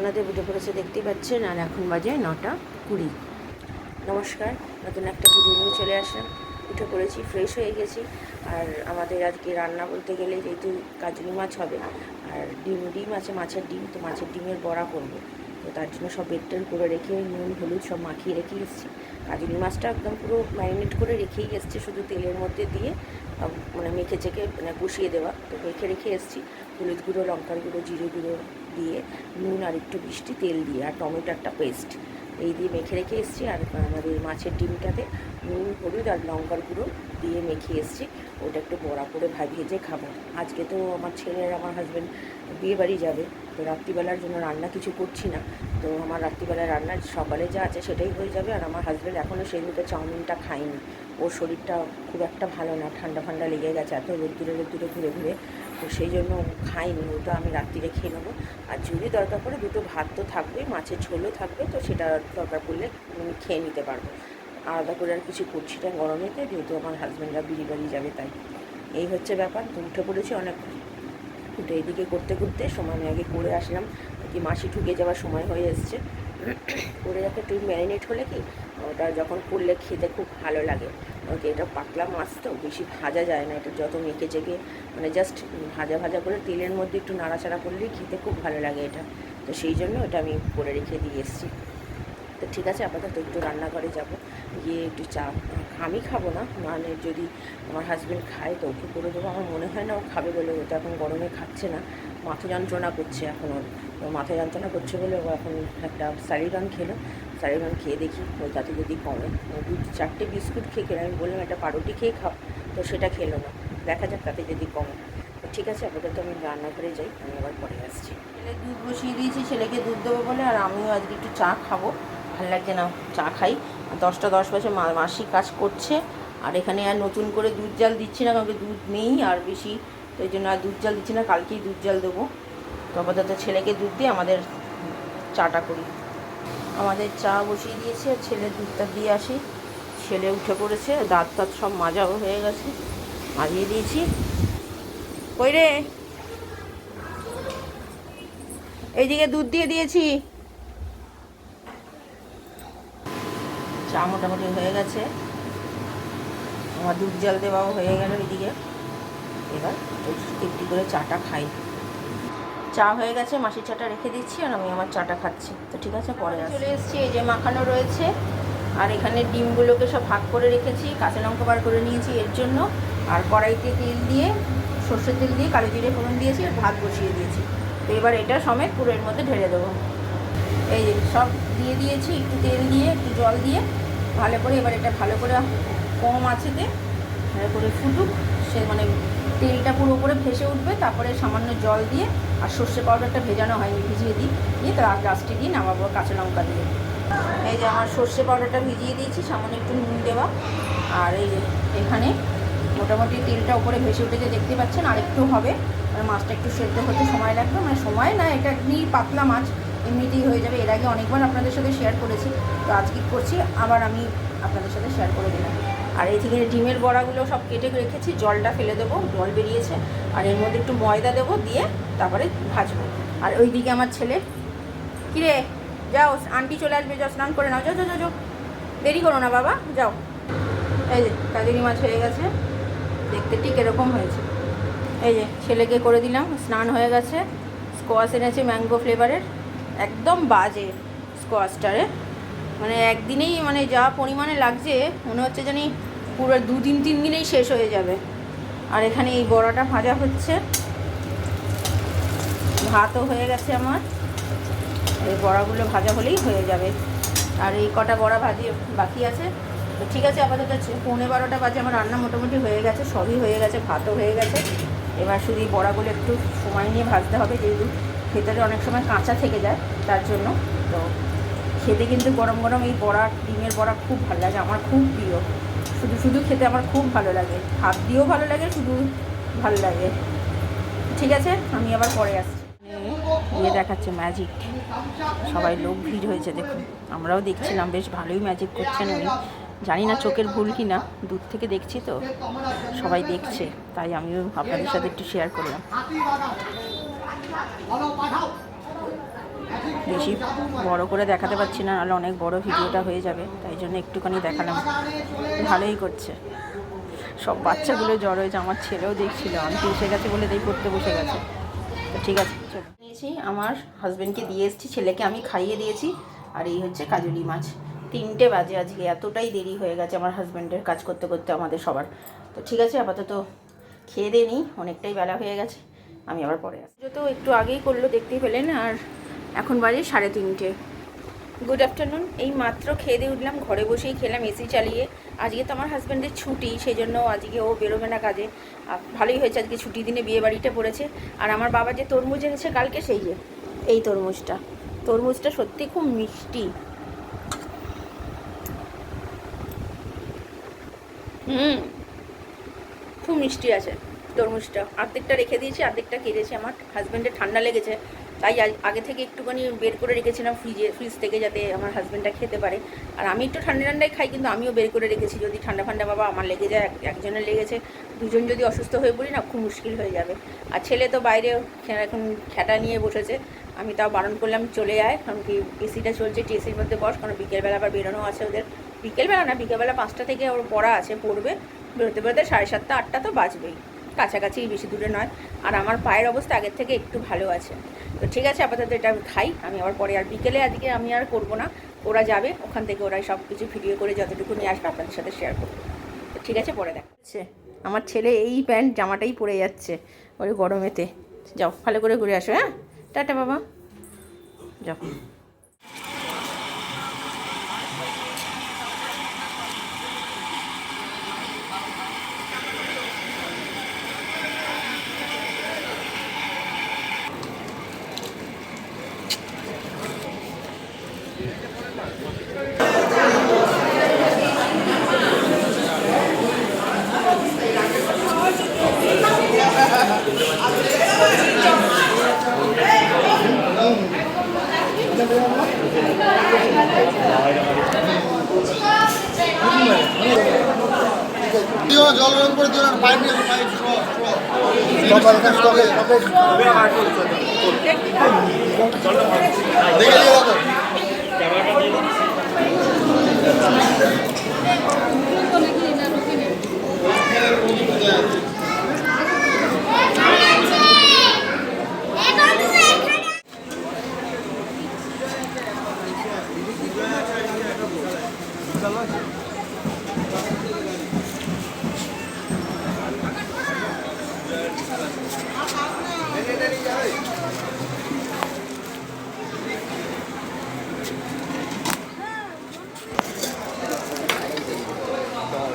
আপনাদের উঠে পড়েছে দেখতে পাচ্ছেন, আর এখন বাজে 9:20। নমস্কার, নতুন একটা ভিডিও নিয়ে চলে আসলাম। উঠে পড়েছি, ফ্রেশ হয়ে গেছি। আর আমাদের আজকে রান্না বলতে গেলে যেহেতু কাজলি মাছ হবে, আর ডিম আছে, মাছের ডিম, তো মাছের ডিমের বড়া করবো। তো তার জন্য সব বেটটেল করে রেখে নুন হলুদ সব মাখিয়ে রেখে এসেছি। কাজলি মাছটা একদম পুরো ম্যারিনেট করে রেখেই এসেছি, শুধু তেলের মধ্যে দিয়ে মানে মেখে চেখে মানে কষিয়ে দেওয়া। তো মেখে রেখে এসেছি হলুদ গুঁড়ো, লঙ্কার গুঁড়ো, জিরে গুঁড়ো দিয়ে, নুন আর একটু মিষ্টি তেল দিয়ে, আর টমেটো একটা পেস্ট এই দিয়ে মেখে রেখে এসেছি। আর আমাদের মাছের ডিমটাতে নুন হলুদ আর লঙ্কার গুঁড়ো দিয়ে মেখে এসেছি। ওটা একটু বড়া করে ভেজে খাবো। আজকে তো আমার ছেলের আমার হাজব্যান্ড বিয়ে বাড়ি যাবে, তো রাত্রিবেলার জন্য রান্না কিছু করছি না। তো আমার রাত্রিবেলার রান্না সকালে যা আছে সেটাই হয়ে যাবে। আর আমার হাজব্যান্ড এখনও সেদিনকে চাউমিনটা খায়নি, ওর শরীরটা খুব একটা ভালো না, ঠান্ডা ঠান্ডা লেগে গেছে এত রোদ্দুরে ঘুরে ঘুরে। তো সেই জন্য খাইনি, ওটা আমি রাত্রিরে খেয়ে নেবো। আর যদি দরকার পড়ে দুটো ভাত তো থাকবে, মাছের ঝোলও থাকবে, তো সেটা দরকার পড়লে আমি খেয়ে নিতে পারবো। আলাদা করে আর কিছু করছি না গরমেতে, যেহেতু আমার হাজব্যান্ডরা বিয়ে বাড়ি যাবে, তাই এই হচ্ছে ব্যাপার। তো উঠে পড়েছি অনেক, উঠে এদিকে করতে করতে সময় আমি আগে করে আসলাম, কি মাসি ঢুকে যাওয়ার সময় হয়ে এসছে। করে রাখে একটু ম্যারিনেট হলে কি ওটা যখন করলে খেতে খুব ভালো লাগে। ওকে, এটা পাতলা মাছ তো বেশি ভাজা যায় না, এটা যত মেখে চেখে মানে জাস্ট ভাজা করে তেলের মধ্যে একটু নাড়াচাড়া করলেই খেতে খুব ভালো লাগে এটা। তো সেই জন্য এটা আমি করে রেখে দিয়ে এসেছি। তো ঠিক আছে, আপাতত একটু রান্নাঘরে যাব, গিয়ে একটু চা। আমি খাবো না, মানে যদি আমার হাজব্যান্ড খায় তো ওকে করে দেবো। আমার মনে হয় না ও খাবে বলে, ও তো এখন গরমে খাচ্ছে না, মাথা যন্ত্রণা করছে এখন ওর। তো মাথা যন্ত্রণা করছে বলে ও এখন একটা স্যারিডন খেলো, স্যারিডন খেয়ে দেখি ওই তাতে যদি কমে। 2-4টে বিস্কুট খেয়ে আমি বললাম একটা পাউরুটি খেয়ে খাও, তো সেটা খেলো না, দেখা যাক তাতে যদি কমে। তো ঠিক আছে, আপাতত আমি রান্নাঘরে যাই, আমি আবার পরে আসছি। ছেলে দুধ বসিয়ে দিয়েছি, ছেলেকে দুধ দেবো বলে, আর আমিও আজকে একটু চা খাবো। ভালো লাগছে না চা খাই। 10টা 10 বছর মাসি কাজ করছে, আর এখানে আর নতুন করে দুধ জাল দিচ্ছি না, কারণ দুধ নেই আর বেশি, তো এই জন্য আর দুধ জাল দিচ্ছি না, কালকেই দুধ জাল দেবো। তো আপাতত ছেলেকে দুধ দিয়ে আমাদের চাটা করি। আমাদের চা বসিয়ে দিয়েছি, আর ছেলে দুধটা দিয়ে আসি। ছেলে উঠে পড়েছে, দাঁত সব মাজাও হয়ে গেছে, মাজিয়ে দিয়েছি। কই রে, এইদিকে দুধ দিয়ে দিয়েছি। চা মোটামুটি হয়ে গেছে, আমার দুধ জাল দেওয়াও হয়ে গেল এদিকে। এবার একটু করে চাটা খাই। চা হয়ে গেছে, মাসির চাটা রেখে দিচ্ছি, আর আমি আমার চাটা খাচ্ছি। তো ঠিক আছে, পরে চলে এসেছি। এই যে মাখানো রয়েছে, আর এখানে ডিমগুলোকে সব ভাগ করে রেখেছি, কাঁচা লঙ্কা বার করে নিয়েছি এর জন্য। আর কড়াইতে তেল দিয়ে, সর্ষের তেল দিয়ে কালো জিরে ফোড়ন দিয়েছি, আর ভাত বসিয়ে দিয়েছি। তো এবার এটা সমেত পুরো এর মধ্যে ঢেলে দেবো। এই যে সব দিয়ে দিয়েছি, একটু তেল দিয়ে একটু জল দিয়ে ভালো করে, এবার এটা ভালো করে কম আঁচেতে ভালো করে ফুটুক, সে মানে তেলটা পুরো উপরে ভেসে উঠবে। তারপরে সামান্য জল দিয়ে, আর সর্ষে পাউডারটা ভেজানো হয়নি, ভিজিয়ে দিই, দিয়ে তার লাস্টে দিয়ে নামাবো কাঁচা লঙ্কা দিয়ে। এই যে আমার সর্ষে পাউডারটা ভিজিয়ে দিয়েছি, সামান্য একটু নুন দেওয়া। আর এই যে এখানে মোটামুটি তেলটা উপরে ভেসে উঠেছে, দেখতে পাচ্ছেন। আর একটু হবে, মানে মাছটা একটু সেদ্ধ হতে সময় লাগবে, মানে সময় না, এটা এমনি পাতলা মাছ, এমনিতেই হয়ে যাবে। এর আগে অনেকবার আপনাদের সাথে শেয়ার করেছি, তো আজকে করছি আবার আমি আপনাদের সাথে শেয়ার করে দিলাম। আর এই থেকে ডিমের বড়াগুলো সব কেটে রেখেছি, জলটা ফেলে দেবো, জল বেরিয়েছে। আর এর মধ্যে একটু ময়দা দেবো, দিয়ে তারপরে ভাজবো। আর ওই দিকে আমার ছেলে, কিরে যাও, আন্টি চলে আসবে, যাও স্নান করে নাও, যাও যাও যাও, দেরি করো না বাবা, যাও। এই যে কাজলি মাছ হয়ে গেছে, দেখতে ঠিক এরকম হয়েছে। এই যে ছেলেকে করে দিলাম, স্নান হয়ে গেছে। স্কোয়াশ এনেছে ম্যাঙ্গো ফ্লেভারের, একদম বাজে স্কোয়াশটারে, মানে একদিনেই মানে যা পরিমাণে লাগছে মনে হচ্ছে জানি পুরো 2-3 দিনেই শেষ হয়ে যাবে। আর এখানে এই বড়াটা ভাজা হচ্ছে, ভাতও হয়ে গেছে আমার, এই বড়াগুলো ভাজা হলেই হয়ে যাবে। আর এই কটা বড়া বাকি আছে। তো ঠিক আছে, আপাতত 11:15 বাজে, আমার রান্না মোটামুটি হয়ে গেছে, সবই হয়ে গেছে, ভাতও হয়ে গেছে। এবার শুধু এই বড়াগুলো একটু সময় নিয়ে ভাজতে হবে, যেহেতু ভেতরে অনেক সময় কাঁচা থেকে যায়, তার জন্য। তো খেতে কিন্তু গরম গরম এই বড়া, ডিমের বড়া খুব ভালো লাগে, আমার খুব প্রিয়। শুধু খেতে আমার খুব ভালো লাগে, ভাত দিয়েও ভালো লাগে, শুধু ভালো লাগে। ঠিক আছে, আমি আবার পরে আসছি। ইয়ে দেখাচ্ছে ম্যাজিক, সবাই লোক ভিড় হয়েছে দেখুন, আমরাও দেখছিলাম, বেশ ভালোই ম্যাজিক করছেন উনি। জানি না চোখের ভুল কি না, দূর থেকে দেখছি তো, সবাই দেখছে, তাই আমিও আপনাদের সাথে একটু শেয়ার করলাম। বেশি বড় করে দেখাতে পারছি না, নাহলে অনেক বড় ভিডিওটা হয়ে যাবে, তাই জন্য একটুখানি দেখালাম। ভালোই করছে। সব বাচ্চাগুলো জড়ো হয়েছে, আমার ছেলেও দেখছিল আনতে এসে গেছে বলে তাই পড়তে বসে গেছে। তো ঠিক আছে, চলো নিয়েছি, আমার হাজব্যান্ডকে দিয়ে এসেছি, ছেলেকে আমি খাইয়ে দিয়েছি। আর এই হচ্ছে কাজুলি মাছ। 3টে বাজে আজকে, এতটাই দেরি হয়ে গেছে আমার হাজব্যান্ডের কাজ করতে করতে আমাদের সবার। তো ঠিক আছে, আপাতত খেয়ে দিয়ে নিই, অনেকটাই বেলা হয়ে গেছে, আমি আবার পরে আসি। তো একটু আগেই করলো, দেখতেই পেলেন। আর এখন বাজে 3:30। Good afternoon. এই মাত্র খেয়ে দিয়ে উঠলাম, ঘরে বসেই খেলাম এসি চালিয়ে। আজকে তো আমার হাজব্যান্ডের ছুটি, সেই জন্য আজকে ও বেরোবে না কাজে। ভালোই হয়েছে, আজকে ছুটির দিনে বিয়ে বাড়িটা পড়েছে। আর আমার বাবা যে তরমুজ এনেছে কালকে, সেই যে এই তরমুজটা সত্যি খুব মিষ্টি। খুব মিষ্টি আছে তরমুজটা। অর্ধেকটা রেখে দিয়েছি, অর্ধেকটা কেটেছি। আমার হাজব্যান্ডের ঠান্ডা লেগেছে, তাই আগে থেকে একটুখানি বের করে রেখেছিলাম ফ্রিজ থেকে, যাতে আমার হাজব্যান্ডটা খেতে পারে। আর আমি একটু ঠান্ডাই খাই, কিন্তু আমিও বের করে রেখেছি, যদি ঠান্ডা বাবা আমার লেগে যায়, একজনের লেগেছে, দুজন যদি অসুস্থ হয়ে পড়ি না, খুব মুশকিল হয়ে যাবে। আর ছেলে তো বাইরে এখন খ্যাটা নিয়ে বসেছে, আমি তাও বারণ করলাম চলে আয়, কারণ কি এসিটা চলছে, এসির মধ্যে বস, কারণ বিকেলবেলা আবার বেরোনো আছে ওদের। বিকেলবেলা না, বিকেলবেলা 5টা থেকে ওর পড়া আছে, পড়বে, বেরোতে 7:30 8টা তো বাজবেই, কাছাকাছি, বেশি দূরে নয়। আর আমার পায়ের অবস্থা আগের থেকে একটু ভালো আছে। তো ঠিক আছে, আপাতত এটা আমি খাই, আমি আবার পরে। আর বিকেলে আজকে আমি আর করবো না, ওরা যাবে, ওখান থেকে ওরাই সব কিছু ভিডিও করে যতটুকু নিয়ে আসবে আপনাদের সাথে শেয়ার করবো। তো ঠিক আছে, পরে দেখা হচ্ছে। আমার ছেলে এই প্যান্ট জামাটাই পরে যাচ্ছে ওই গরমেতে। যাও, ভালো করে ঘুরে আসো। হ্যাঁ, টাটা বাবা, যাও। জল রং করে দিও না, পাইপ নিয়ে পাইপ দেখে দিও তো।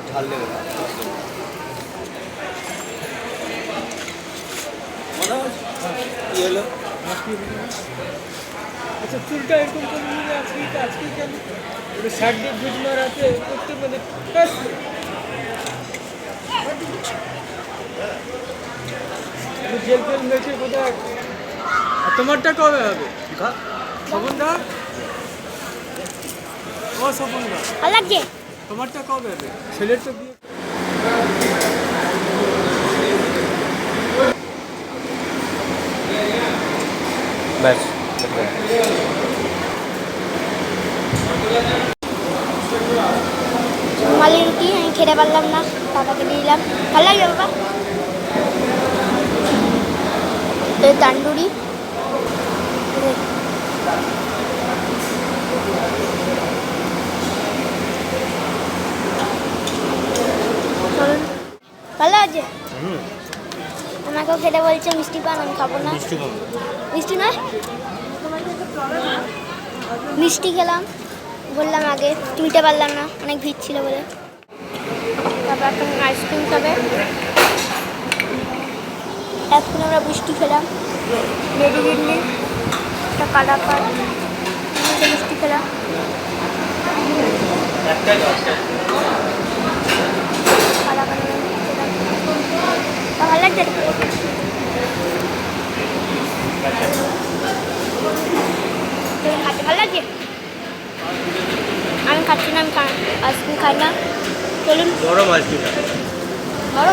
ঝাল দেবে না। কি হলো? আচ্ছা, চুলটা এরকম করে নিয়ে আজকে কেন ওটা শার্ট দিয়ে ভিড মারাতে করতে মানে জেল ফেল মেখে কোথায়। আর তোমারটা কবে হবে? স্বপনদা, ও স্বপনদা, ভালো লাগছে। তোমারটা কবে হবে? ছেলের তো বিয়ে। ব্যাস, মালি রুটি আমি খেতে পারলাম না, বাবাকে দিয়ে দিলাম। ভালো লাগবে বাবা? তান্দুরি, ভালো আছে। আমাকেও খেতে বলছে মিষ্টি পান, আমি খাবো না। মিষ্টি নয়, মিষ্টি খেলাম, বললাম আগে, তুলতে পারলাম না, অনেক ভিড় ছিল বলে। তারপর এখন আইসক্রিম খাবে, এখন আমরা মিষ্টি খেলাম, রেডি রেডি একটা কাটা পাট মিষ্টি খেলাম। ভালো লাগছে, ভালো লাগছে। আমি খাচ্ছি না, আমি আইসক্রিম খাই না। চলুন, গরম আইসক্রিম বড়